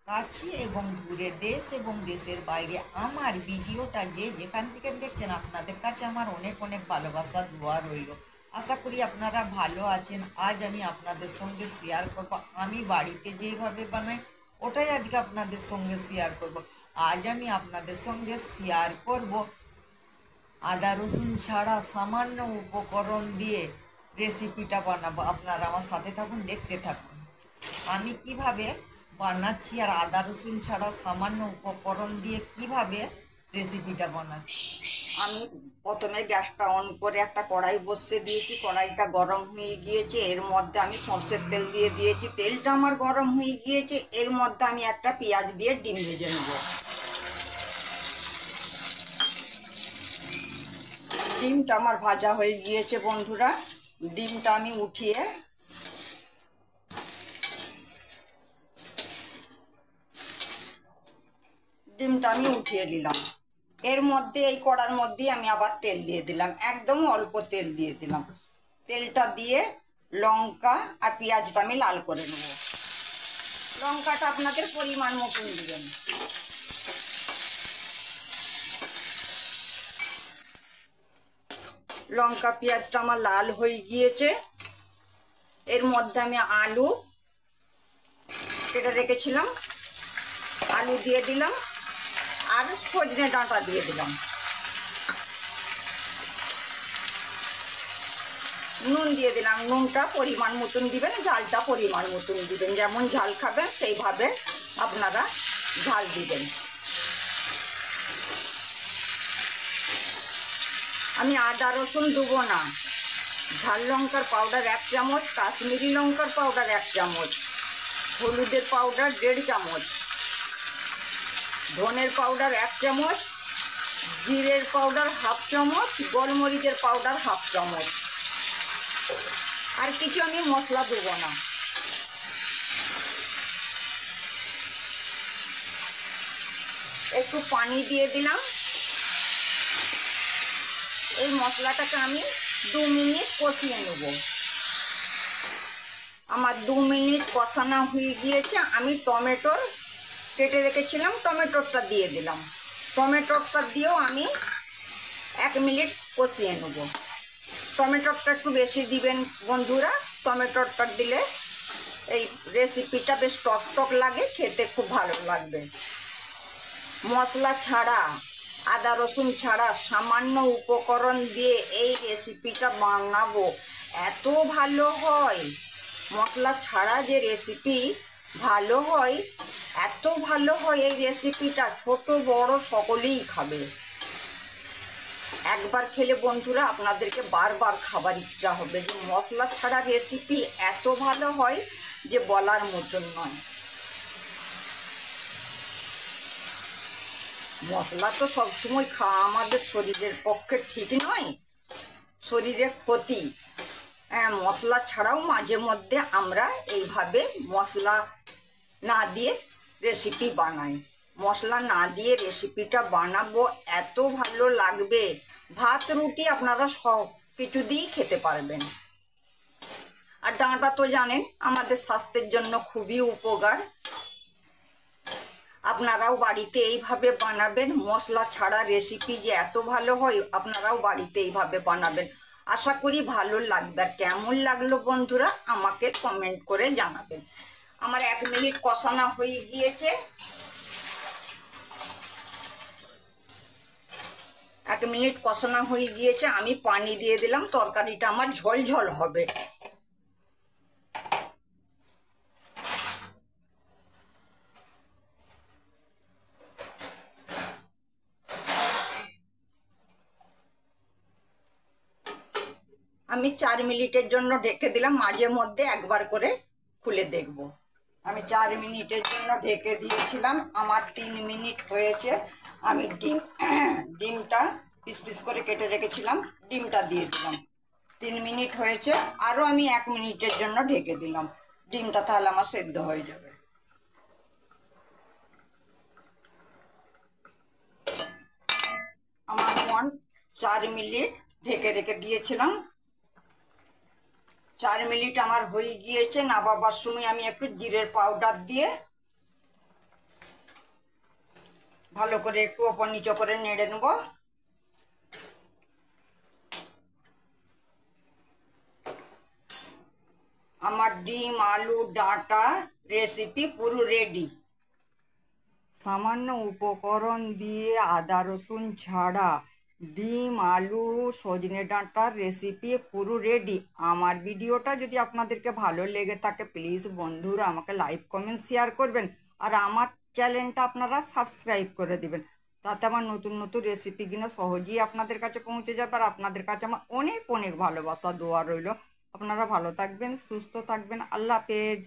কাছে এবং দূরে, দেশ এবং দেশের বাইরে আমার ভিডিওটা যে যেখান থেকে দেখছেন, আপনাদের কাছে আমার অনেক অনেক ভালোবাসা দোয়া রইল। আশা করি আপনারা ভালো আছেন। আজ আমি আপনাদের সঙ্গে শেয়ার করব আমি বাড়িতে যেভাবে বানাই, ওটাই আজকে আপনাদের সঙ্গে শেয়ার করব। আজ আমি আপনাদের সঙ্গে শেয়ার করব আদা রসুন ছাড়া সামান্য উপকরণ দিয়ে রেসিপিটা বানাবো। আপনারা আমার সাথে থাকুন, দেখতে থাকুন আমি কিভাবে বানাচ্ছি আর আদা রসুন ছাড়া সামান্য উপকরণ দিয়ে কিভাবে রেসিপিটা বানাচ্ছি। আমি প্রথমে গ্যাসটা অন করে একটা কড়াই বসিয়ে দিয়েছি। কড়াইটা গরম হয়ে গিয়েছে, এর মধ্যে আমি সরষের তেল দিয়ে দিয়েছি। তেলটা আমার গরম হয়ে গিয়েছে, এর মধ্যে আমি একটা পেঁয়াজ দিয়ে ডিম ভেজে নেব। ডিমটা আমার ভাজা হয়ে গিয়েছে বন্ধুরা। ডিমটা আমি উঠিয়ে নিলাম। এর মধ্যে এই কড়ার মধ্যে আমি আবার তেল দিয়ে দিলাম, একদম অল্প তেল দিয়ে দিলাম। তেলটা দিয়ে লঙ্কা আর পেঁয়াজটা আমি লাল করে নেব। লঙ্কাটা আপনাদের পরিমাণ মতন দিবেন। লঙ্কা পেঁয়াজটা আমার লাল হয়ে গিয়েছে। এর মধ্যে আমি আলু কেটে রেখেছিলাম, আলু দিয়ে দিলাম আর সজনে ডাঁটা দিয়ে দিলাম। নুন দিয়ে দিলাম। নুনটা পরিমাণ মতন দিবেন, ঝালটা পরিমাণ মতন দিবেন। যেমন ঝাল খাবেন সেইভাবে আপনারা ঝাল দিবেন। আমি আদা রসুন দেবো না। ঝাল লঙ্কার পাউডার 1 চামচ, কাশ্মীরি লঙ্কার পাউডার 1 চামচ, হলুদের পাউডার 1.5 চামচ, ধনের পাউডার 1 চামচ, জিরের পাউডার 1/2 চামচ, গোলমরিচের পাউডার 1/2 চামচ। আর কিছু আমি মশলা দেবো না। একটু পানি দিয়ে দিলাম। এই মশলাটাকে আমি 2 মিনিট কষিয়ে নেব। আমার 2 মিনিট কষানো হয়ে গিয়েছে। আমি টমেটোর কেটে রেখেছিলাম, টমেটোটা দিয়ে দিলাম। টমেটোটা দিয়েও আমি 1 মিনিট কষিয়ে নেব। টমেটোটা একটু বেশি দিবেন বন্ধুরা। টমেটোটা দিলে এই রেসিপিটা বেশ টক টক লাগে, খেতে খুব ভালো লাগবে। মশলা ছাড়া, আদা রসুন ছাড়া সামান্য উপকরণ দিয়ে এই রেসিপিটা বানাবো, এত ভালো হয়। মশলা ছাড়া যে রেসিপি ভালো হয়, এত ভালো হয় এই রেসিপিটা, ছোট বড় সকলেই খাবে। একবার খেলে বন্ধুরা আপনাদেরকে বারবার খাবার ইচ্ছা হবে। যে মশলা ছাড়া রেসিপি এত ভালো হয় যে বলার মতন নয়। মশলা তো সবসময় খাওয়া আমাদের শরীরের পক্ষে ঠিক নয়, শরীরের ক্ষতি। হ্যাঁ, মশলা ছাড়াও মাঝে মধ্যে আমরা এইভাবে মশলা না দিয়ে রেসিপি বানাই। মশলা না দিয়ে রেসিপিটা বানাবো, এত ভালো লাগবে। ভাত রুটি আপনারা সব কিছু দিয়েই খেতে পারবেন। আর ডাঁটা তো জানেন আমাদের স্বাস্থ্যের জন্য খুবই উপকার। আপনারাও বাড়িতে এইভাবে বানাবেন। মশলা ছাড়া রেসিপি যে এত ভালো হয়, আপনারাও বাড়িতে এইভাবে বানাবেন। আশা করি ভালো লাগবে। আর কেমন লাগলো বন্ধুরা আমাকে কমেন্ট করে জানাবেন। আমার 1 মিনিট কষানো হয়ে গিয়েছে। 1 মিনিট কষানো হয়ে গিয়েছে, আমি পানি দিয়ে দিলাম। তরকারিটা আমার ঝোল ঝোল হবে। আমি 4 মিনিটের জন্য ঢেকে দিলাম। মাঝে মধ্যে একবার করে খুলে দেখব। আমি 4 মিনিটের জন্য ঢেকে দিয়েছিলাম। আমার 3 মিনিট হয়েছে। আমি ডিমটা পিস পিস করে কেটে রেখেছিলাম, ডিমটা দিয়ে দিলাম। 3 মিনিট হয়েছে, আরও আমি 1 মিনিটের জন্য ঢেকে দিলাম। ডিমটা তাহলে আমার সেদ্ধ হয়ে যাবে। আমার 4 মিনিট ঢেকে রেখে দিয়েছিলাম। 4 মিনিট আমার হয়ে গিয়েছে। নামাবার সময় আমি একটু জিরের পাউডার দিয়ে ভালো করে একটু ওপর নিচে করে নেড়ে নেব। আমার ডিম আলু ডাঁটা রেসিপি পুরো রেডি। সামান্য উপকরণ দিয়ে আদা রসুন ছাড়া ডিম আলু সজনে ডাঁটার রেসিপি পুরো রেডি। আমার ভিডিওটা যদি আপনাদেরকে ভালো লেগে থাকে প্লিজ বন্ধুরা আমাকে লাইক কমেন্ট শেয়ার করবেন, আর আমার চ্যানেলটা আপনারা সাবস্ক্রাইব করে দিবেন। তাতে আমার নতুন নতুন রেসিপিগুলো সহজেই আপনাদের কাছে পৌঁছে যাবে। আর আপনাদের কাছে আমার অনেক অনেক ভালোবাসা দোয়া রইল। আপনারা ভালো থাকবেন, সুস্থ থাকবেন। আল্লাহ হাফেজ।